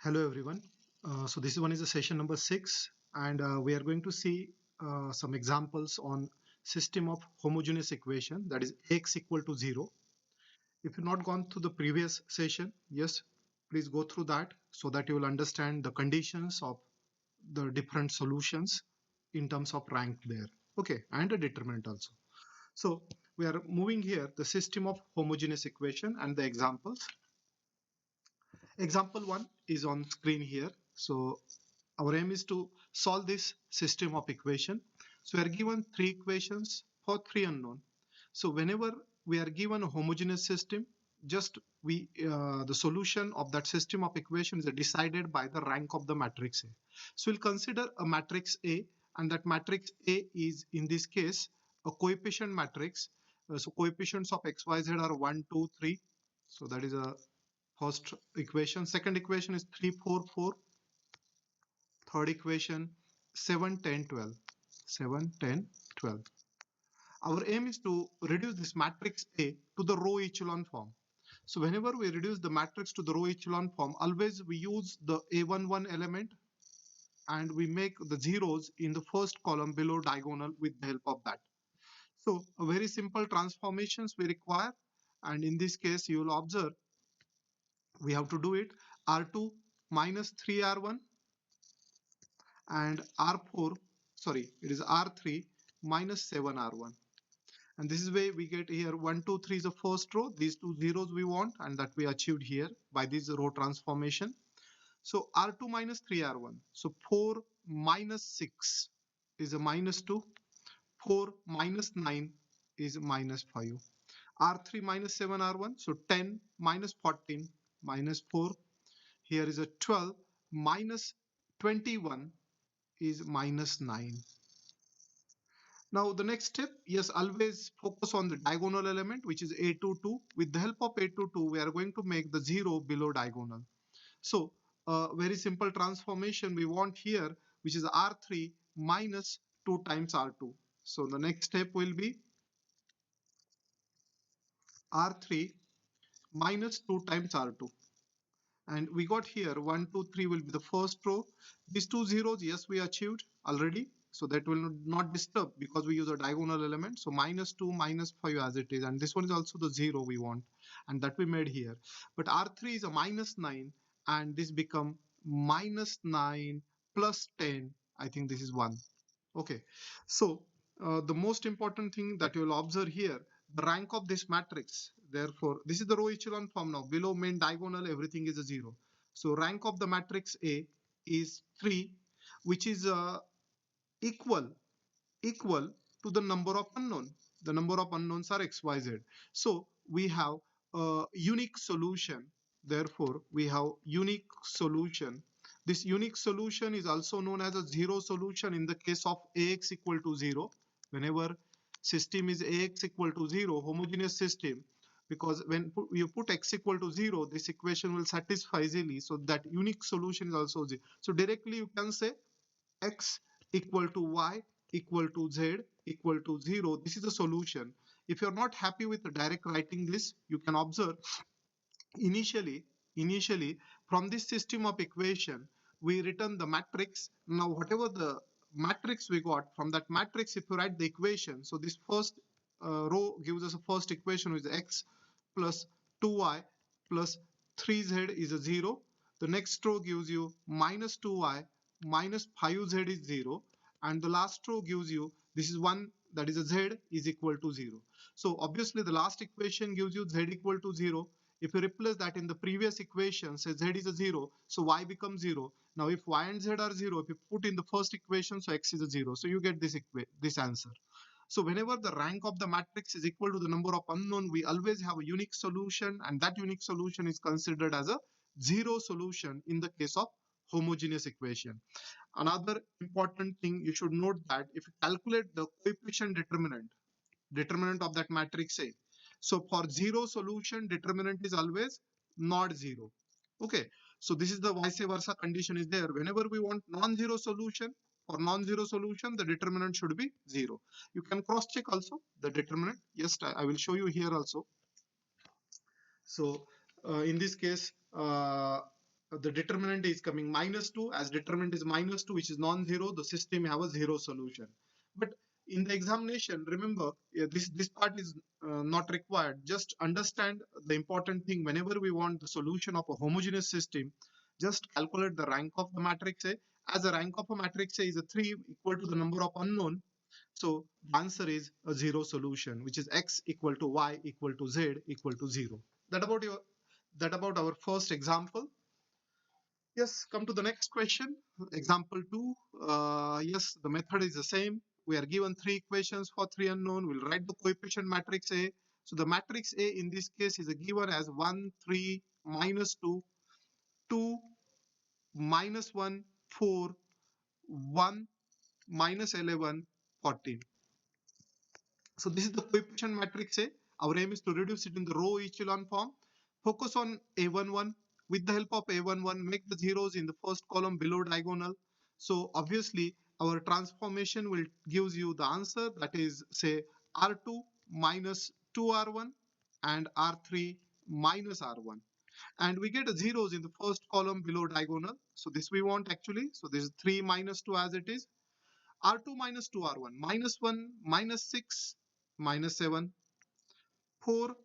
Hello everyone. So this one is a session number 6 and we are going to see some examples on system of homogeneous equation, that is x equal to 0. If you've not gone through the previous session, yes, please go through that so that you will understand the conditions of the different solutions in terms of rank there. Okay, and the determinant also. So we are moving here the system of homogeneous equation and the examples. Example 1 is on screen here. So our aim is to solve this system of equation. So we are given three equations for three unknown. So whenever we are given a homogeneous system, just the solution of that system of equations is decided by the rank of the matrix A. So we'll consider a matrix A, and that matrix A is in this case a coefficient matrix. So coefficients of x, y, z are 1, 2, 3. So that is a first equation. Second equation is 3, 4, 4. Third equation 7, 10, 12. 7, 10, 12. Our aim is to reduce this matrix A to the row echelon form. So whenever we reduce the matrix to the row echelon form, always we use the A11 element and we make the zeros in the first column below diagonal with the help of that. So a very simple transformations we require, and in this case you will observe we have to do it R2 minus 3R1 and R4, sorry, it is R3 minus 7R1. And this is where we get here 1, 2, 3 is the first row. These two zeros we want, and that we achieved here by this row transformation. So R2 minus 3R1. So 4 minus 6 is a minus 2. 4 minus 9 is minus 5. R3 minus 7R1. So 10 minus 14 minus 4. Here is a 12 minus 21 is minus 9. Now the next step, yes, always focus on the diagonal element, which is A22. With the help of A22, we are going to make the 0 below diagonal. So very simple transformation we want here, which is R3 minus 2 times R2. So the next step will be R3 minus 2 times R2. And we got here 1, 2, 3 will be the first row. These two zeros, yes, we achieved already. So that will not disturb because we use a diagonal element. So minus 2, minus 5 as it is. And this one is also the 0 we want. And that we made here. But R3 is a minus 9. And this become minus 9 plus 10. I think this is 1. Okay. So the most important thing that you will observe here, the rank of this matrix. Therefore, this is the row echelon form now. Below main diagonal, everything is a 0. So rank of the matrix A is 3, which is equal to the number of unknown. The number of unknowns are x, y, z. So we have a unique solution. Therefore, we have unique solution. This unique solution is also known as a zero solution in the case of Ax equal to 0. Whenever system is Ax equal to 0, homogeneous system, because when you put x equal to 0, this equation will satisfy easily. So that unique solution is also 0. So directly you can say x equal to y equal to z equal to 0. This is the solution. If you're not happy with the direct writing this, you can observe initially from this system of equation we return the matrix. Now whatever the matrix we got from that matrix, if you write the equation, so this first row gives us a first equation with x plus 2y plus 3z is a 0. The next row gives you minus 2y minus 5z is 0, and the last row gives you this is 1, that is a z is equal to 0. So obviously the last equation gives you z equal to 0. If you replace that in the previous equation, say z is a 0, so y becomes 0. Now if y and z are 0, if you put in the first equation, so x is a 0. So you get this answer. So whenever the rank of the matrix is equal to the number of unknown, we always have a unique solution, and that unique solution is considered as a zero solution in the case of homogeneous equation. Another important thing you should note that if you calculate the coefficient determinant of that matrix A, so for zero solution, determinant is always not 0. Okay, so this is the vice versa condition is there. Whenever we want non-zero solution, for non-zero solution, the determinant should be 0. You can cross check also the determinant. Yes, I will show you here also. So in this case, the determinant is coming -2. As determinant is -2, which is non-zero, the system have a zero solution. But in the examination, remember, this part is not required. Just understand the important thing. Whenever we want the solution of a homogeneous system, just calculate the rank of the matrix A. As the rank of a matrix A is a 3 equal to the number of unknown, so the answer is a zero solution, which is x equal to y equal to z equal to 0. That about our first example. Yes, come to the next question. Example 2. Yes, the method is the same. We are given three equations for three unknown. We'll write the coefficient matrix A. So the matrix A in this case is given as 1, 3, -2, 2, -1, 4, 1, -11, 14. So this is the coefficient matrix A. Our aim is to reduce it in the row echelon form. Focus on A11. With the help of A11, make the zeros in the first column below diagonal. So obviously our transformation will gives you the answer, that is, say, R2 minus 2R1 and R3 minus R1. And we get the zeros in the first column below diagonal. So this we want actually. So this is 3 minus 2 as it is. R2 minus 2 R1 -1 -6 -7, 4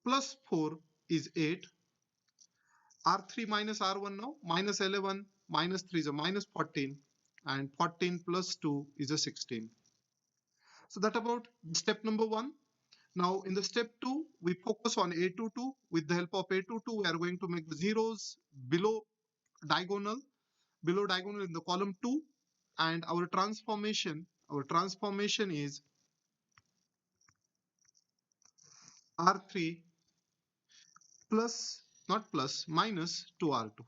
plus 4 is 8. R3 minus R1 now -11 -3 is a -14, and 14 plus 2 is a 16. So that about step number 1. Now in the step 2, we focus on A22. With the help of A22, we are going to make the zeros diagonal below diagonal in the column 2, and our transformation is R3 plus, not plus, minus 2R2.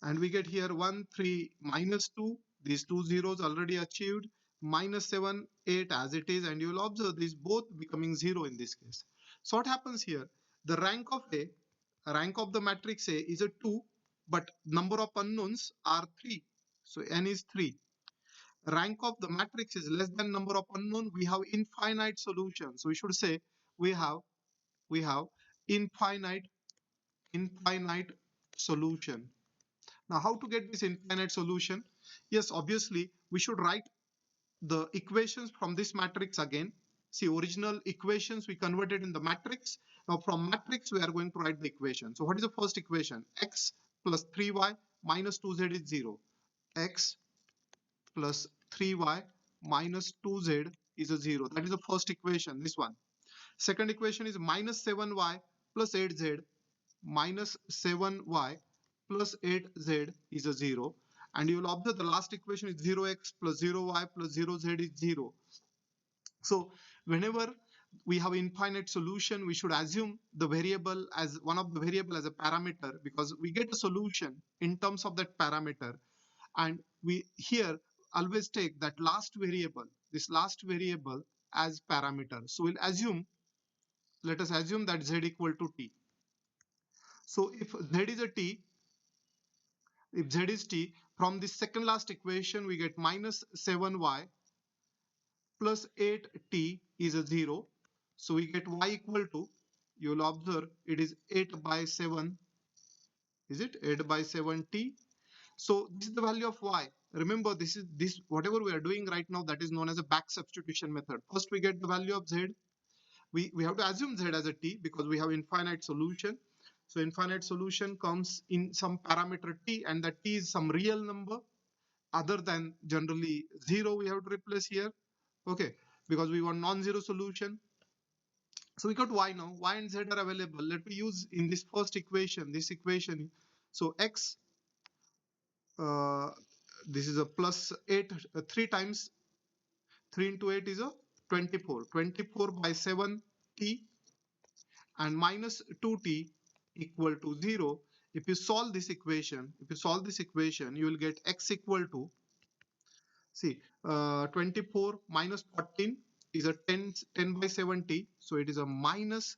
And we get here 1, 3, -2. These two zeros already achieved. -7, 8 as it is. And you will observe these both becoming 0 in this case. So what happens here? The rank of the matrix A is a 2, but number of unknowns are 3. So n is 3. Rank of the matrix is less than number of unknown. We have infinite solutions. So we should say we have infinite solution. Now, how to get this infinite solution? Yes, obviously, we should write the equations from this matrix again. See, original equations we converted in the matrix. Now, from matrix, we are going to write the equation. So, what is the first equation? X plus 3y minus 2z is 0. X plus 3y minus 2z is a 0. That is the first equation, this one. Second equation is minus 7y plus 8z minus 7y plus 8z is a 0. And you will observe the last equation is 0x plus 0y plus 0z is 0. So whenever we have infinite solution, we should assume the variable as one of the variable as a parameter, because we get a solution in terms of that parameter. And we here always take that this last variable as parameter. So let us assume that z equal to t. So if z is t, from this second last equation we get minus 7y plus 8t is a 0. So we get y equal to, you will observe it is 8 by 7. Is it 8 by 7t? So this is the value of y. Remember, this whatever we are doing right now, that is known as a back substitution method. First we get the value of z. We have to assume z as a t because we have infinite solution. So infinite solution comes in some parameter t, and that t is some real number other than generally 0 we have to replace here. Okay, because we want non-zero solution. So we got y now. Y and z are available. Let me use in this first equation, this equation. So x, this is a plus 8, 3 times 3 into 8 is a 24. 24 by 7t and minus 2t equal to 0. If you solve this equation, you will get x equal to, see, 24 minus 14 is a 10 by 70. So it is a minus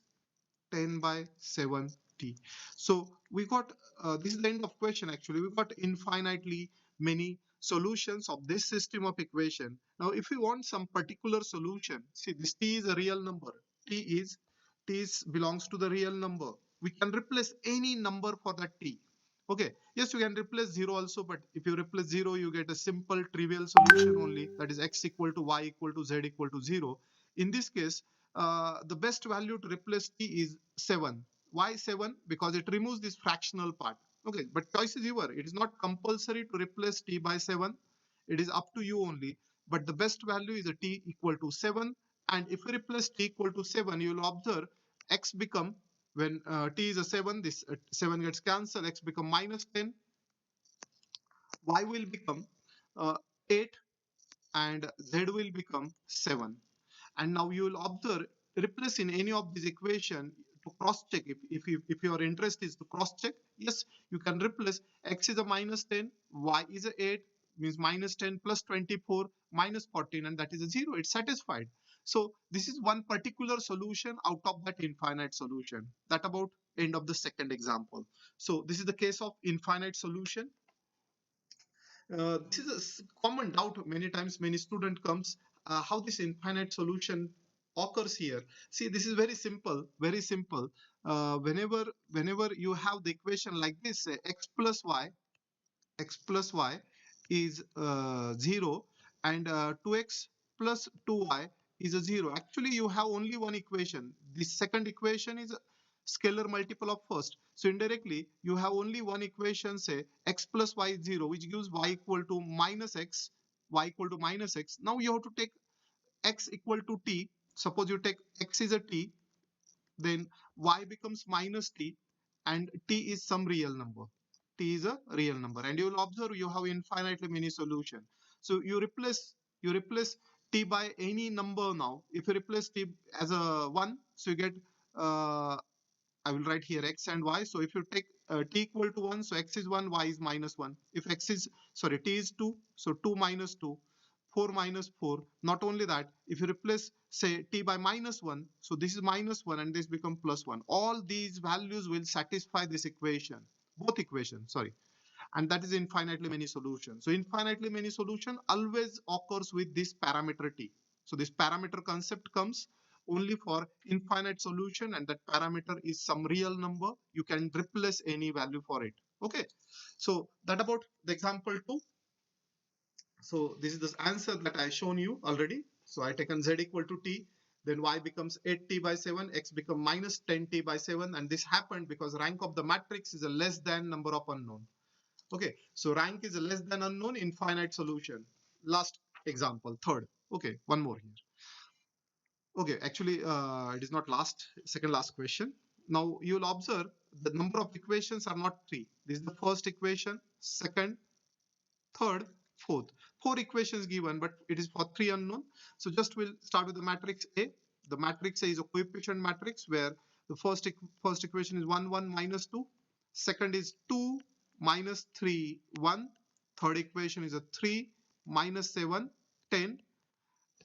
10 by 7t. So we got, this is the end of question actually. We got infinitely many solutions of this system of equation. Now if we want some particular solution, see, this t is a real number. T is belongs to the real number. we can replace any number for that t. Okay, yes, you can replace 0 also, but if you replace 0, you get a simple trivial solution only, that is x equal to y equal to z equal to 0. In this case, the best value to replace t is 7. Why 7? Because it removes this fractional part. Okay, but choice is yours. It is not compulsory to replace t by 7. It is up to you only. But the best value is a t equal to 7. And if we replace t equal to 7, you will observe x become, when t is a 7, this 7 gets cancelled, x become minus 10, y will become 8, and z will become 7. And now you will observe, replace in any of these equation to cross check. If your interest is to cross check, yes, you can replace. X is a minus 10, y is a 8, means minus 10 plus 24 minus 14, and that is a 0. It's satisfied. So this is one particular solution out of that infinite solution. That about end of the second example. So this is the case of infinite solution. This is a common doubt. Many times many student comes, how this infinite solution occurs here. See, this is very simple, very simple. Whenever you have the equation like this, say x plus y is 0, and 2x plus 2y is a 0. Actually, you have only one equation. The second equation is a scalar multiple of first. So indirectly, you have only one equation, say x plus y is 0, which gives y equal to minus x, y equal to minus x. Now you have to take x equal to t. Suppose you take x is a t, then y becomes minus t, and t is some real number. T is a real number, and you will observe you have infinitely many solutions. So you replace t by any number. Now if you replace t as a 1, so you get, I will write here x and y. So if you take t equal to 1, so x is 1, y is minus 1. If x is, sorry, t is 2, so 2 minus 2, 4 minus 4. Not only that, if you replace, say, t by minus 1, so this is minus 1 and this become plus 1. All these values will satisfy this equation, both equations, sorry. And that is infinitely many solutions. So infinitely many solution always occurs with this parameter t. So this parameter concept comes only for infinite solution, and that parameter is some real number. You can replace any value for it. Okay, so that about the example 2. So this is the answer that I shown you already. So I taken z equal to t, then y becomes 8t by 7, x become minus 10t by 7, and this happened because rank of the matrix is a less than number of unknown. Okay, so rank is a less than unknown infinite solution. Last example, third. Okay, one more here. Okay, actually, it is not last, second last question. Now you will observe the number of equations are not three. This is the first equation, second, third, fourth. Four equations given, but it is for three unknown. So just we'll start with the matrix A. The matrix A is a coefficient matrix where the first equation is 1, 1, minus 2. Second is 2, minus 3, 1. Third equation is a 3, minus 7, 10.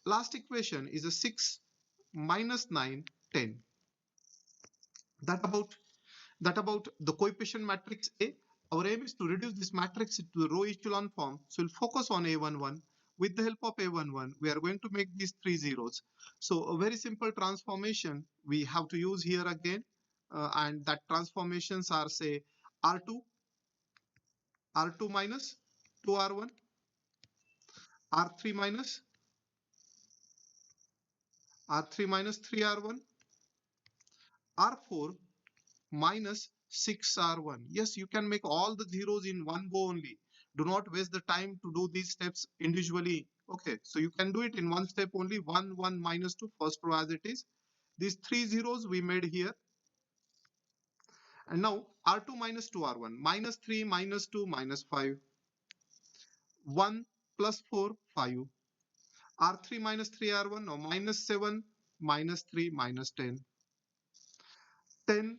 Last equation is a 6, minus 9, 10. That about the coefficient matrix A. Our aim is to reduce this matrix to the row echelon form. So we'll focus on A11. With the help of A11, we are going to make these three zeros. So a very simple transformation we have to use here again. And that transformations are, say, R2, R2 minus 2R1, R3 minus, R3 minus 3R1, R4 minus 6R1. Yes, you can make all the zeros in one go only. Do not waste the time to do these steps individually. Okay, so you can do it in one step only. 1, 1, minus 2, first row as it is. These three zeros we made here. And now R2 minus 2R1, minus 3, minus 2, minus 5. 1 plus 4, 5. R3 minus 3R1, now minus 7, minus 3, minus 10. 10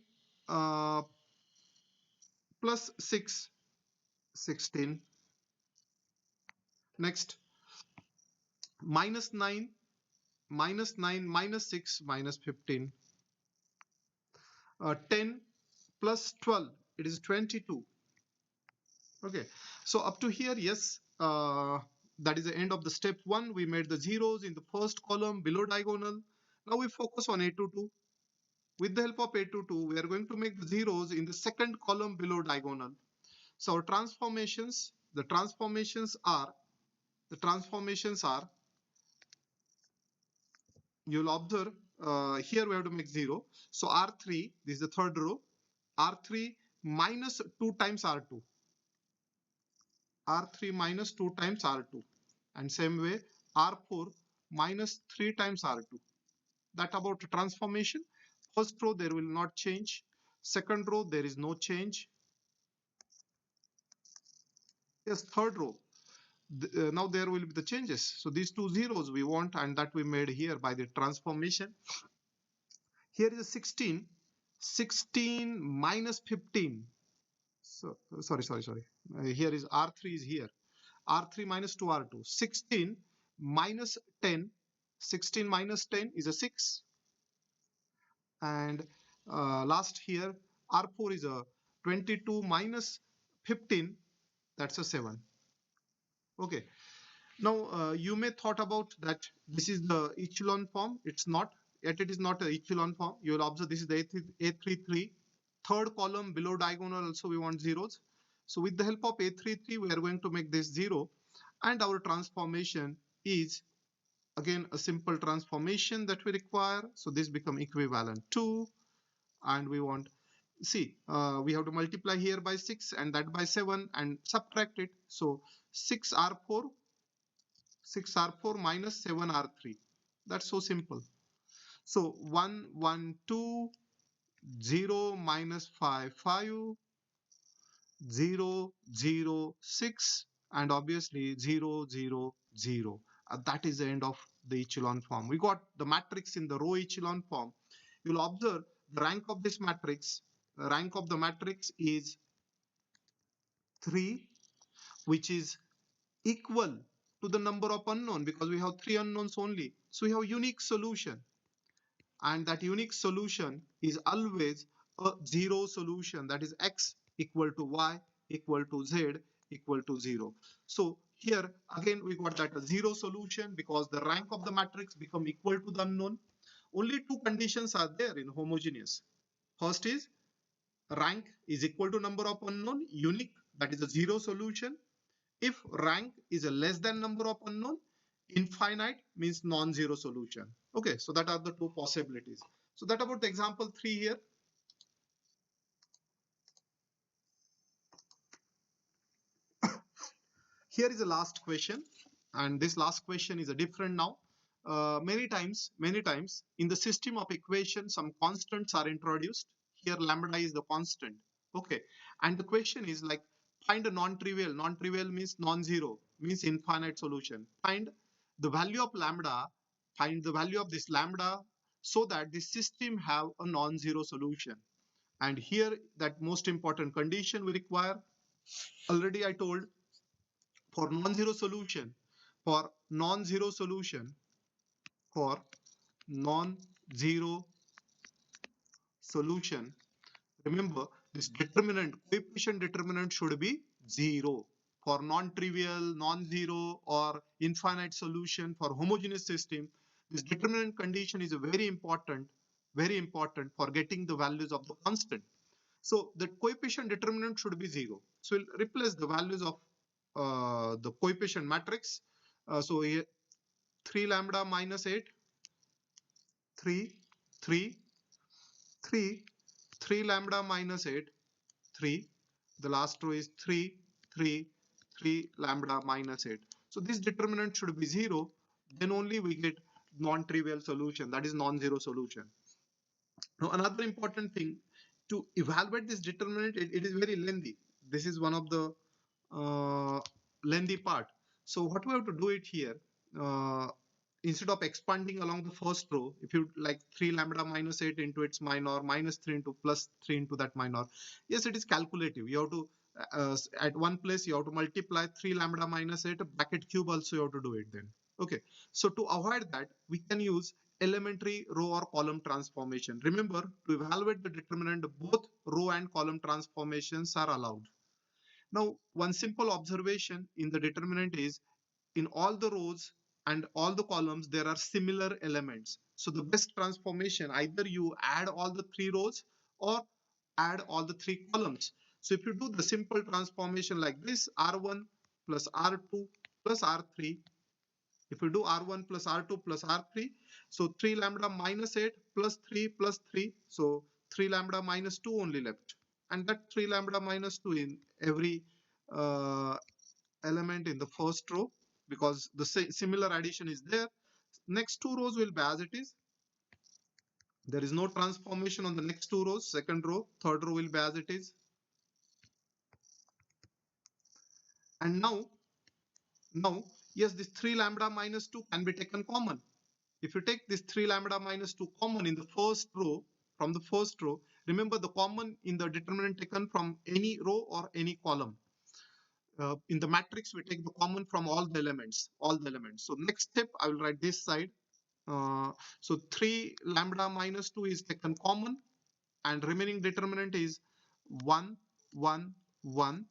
plus 6, 16. Next, minus 9, minus 9, minus 6, minus 15. 10 plus 12, it is 22. Okay, so up to here, yes, that is the end of the step 1. We made the zeros in the first column below diagonal. Now we focus on A22. With the help of A22, we are going to make the zeros in the second column below diagonal. So our transformations, the transformations are, you'll observe here we have to make 0. So R3, this is the third row, R3 minus 2 times R2, R3 minus 2 times R2, and same way R4 minus 3 times R2. That about transformation. First row there will not change, second row there is no change. Yes, third row, now there will be the changes. So these two zeros we want, and that we made here by the transformation. Here is a 16, 16 minus 15. So sorry. Here is R3 is here. R3 minus 2 R2. 16 minus 10. 16 minus 10 is a 6. And last here, R4 is a 22 minus 15. That's a 7. Okay. Now you may thought about that this is the echelon form. It's not. Yet it is not a echelon form. You will observe this is the A33. Third column below diagonal also we want zeros. So with the help of A33 we are going to make this 0, and our transformation is again a simple transformation that we require. So this become equivalent to, and we want, see we have to multiply here by 6 and that by 7 and subtract it. So 6R4 minus 7R3. That's so simple. So 1 1 2 0 minus 5 5 0 0 6 and obviously 0 0 0. That is the end of the echelon form. We got the matrix in the row echelon form. You'll observe the rank of this matrix. The rank of the matrix is 3, which is equal to the number of unknown, because we have 3 unknowns only. So we have unique solution, and that unique solution is always a zero solution, that is x equal to y equal to z equal to 0. So here again we got that a zero solution because the rank of the matrix become equal to the unknown. Only two conditions are there in homogeneous. First is rank is equal to number of unknown, unique, that is a zero solution. If rank is a less than number of unknown, infinite means non-zero solution. Okay, so that are the two possibilities. So that about the example 3 here. Here is the last question, and this last question is a different now. Many times in the system of equations, some constants are introduced. Here lambda is the constant. Okay, and the question is like, find a non-trivial. Non-trivial means non-zero, means infinite solution. Find the value of lambda. Find the value of this lambda so that the system have a non-zero solution. And here that most important condition we require. Already I told, for non-zero solution, for non-zero solution, for non-zero solution, remember this determinant, coefficient determinant should be 0. For non-trivial, non-zero or infinite solution for homogeneous system, this determinant condition is very important for getting the values of the constant. So the coefficient determinant should be 0. So we'll replace the values of the coefficient matrix. So here 3 lambda minus 8, 3, 3, 3, 3 lambda minus 8, 3. The last row is 3, 3, 3 lambda minus 8. So this determinant should be 0. Then only we get non-trivial solution, that is non-zero solution. Now another important thing, to evaluate this determinant, it is very lengthy. This is one of the lengthy part. So what we have to do it here, instead of expanding along the first row, if you like 3 lambda minus 8 into its minor, minus 3 into plus 3 into that minor, yes, it is calculative. You have to at one place you have to multiply 3 lambda minus 8 bracket cube also you have to do it then. Okay, so to avoid that we can use elementary row or column transformation. Remember, to evaluate the determinant, both row and column transformations are allowed. Now, one simple observation in the determinant is, in all the rows and all the columns there are similar elements. So the best transformation, either you add all the three rows or add all the three columns. So if you do the simple transformation like this, R1 plus R2 plus R3, if you do R1 plus R2 plus R3, so 3 lambda minus 8 plus 3 plus 3, so 3 lambda minus 2 only left. And that 3 lambda minus 2 in every uh, element in the first row, because the similar addition is there. Next two rows will be as it is. There is no transformation on the next two rows. Second row, third row will be as it is. And now, yes, this 3 lambda minus 2 can be taken common. If you take this 3 lambda minus 2 common in the first row, from the first row, remember the common in the determinant taken from any row or any column. In the matrix, we take the common from all the elements, So next step, I will write this side. So 3 lambda minus 2 is taken common, and remaining determinant is 1, 1, 1.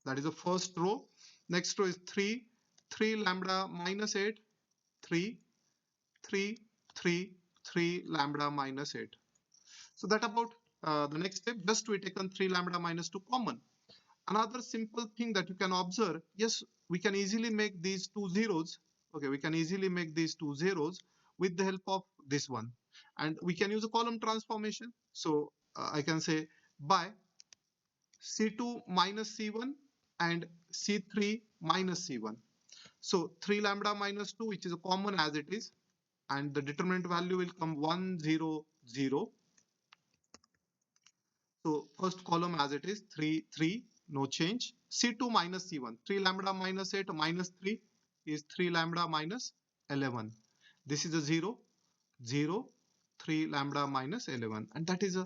That is the first row. Next row is 3, 3 lambda minus 8, 3, 3, 3, 3 lambda minus 8. So that about the next step, just we taken 3 lambda minus 2 common. Another simple thing that you can observe, yes, we can easily make these two zeros. Okay, we can easily make these two zeros with the help of this one. And we can use a column transformation. So I can say by C2 minus C1 and C3 minus C1. So 3 lambda minus 2, which is a common as it is, and the determinant value will come 1, 0, 0. So first column as it is, 3, 3, no change. C2 minus C1, 3 lambda minus 8 minus 3 is 3 lambda minus 11. This is a 0, 0, 3 lambda minus 11, and that is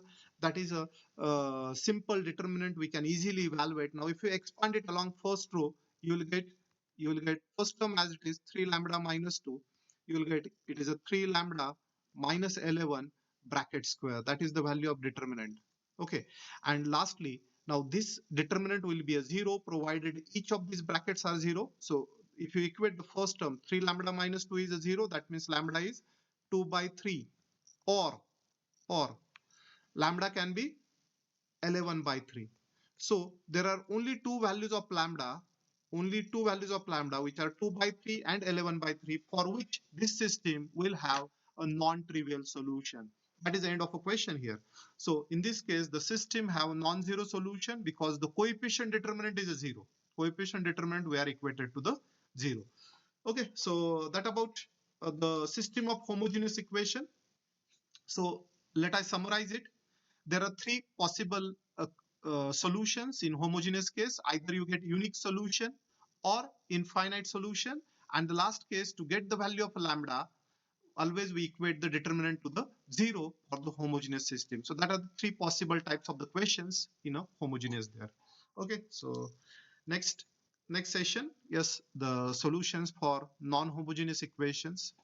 a simple determinant we can easily evaluate. Now if you expand it along first row, you will get first term as it is 3 lambda minus 2. You will get it is a 3 lambda minus 11 bracket square. That is the value of determinant. Okay, and lastly, now this determinant will be a 0 provided each of these brackets are 0. So if you equate the first term, 3 lambda minus 2 is a 0, that means lambda is 2 by 3, or lambda can be 11 by 3. So there are only two values of lambda, which are 2 by 3 and 11 by 3, for which this system will have a non-trivial solution. That is the end of a question here. So in this case, the system have a non-zero solution because the coefficient determinant is a 0. Coefficient determinant we are equated to the 0. Okay, so that about the system of homogeneous equation. So let us summarize it. There are three possible solutions in homogeneous case. Either you get unique solution or infinite solution. And the last case, to get the value of a lambda, always we equate the determinant to the 0 for the homogeneous system. So that are the three possible types of the questions in a homogeneous there. Okay, so next session, yes, the solutions for non-homogeneous equations.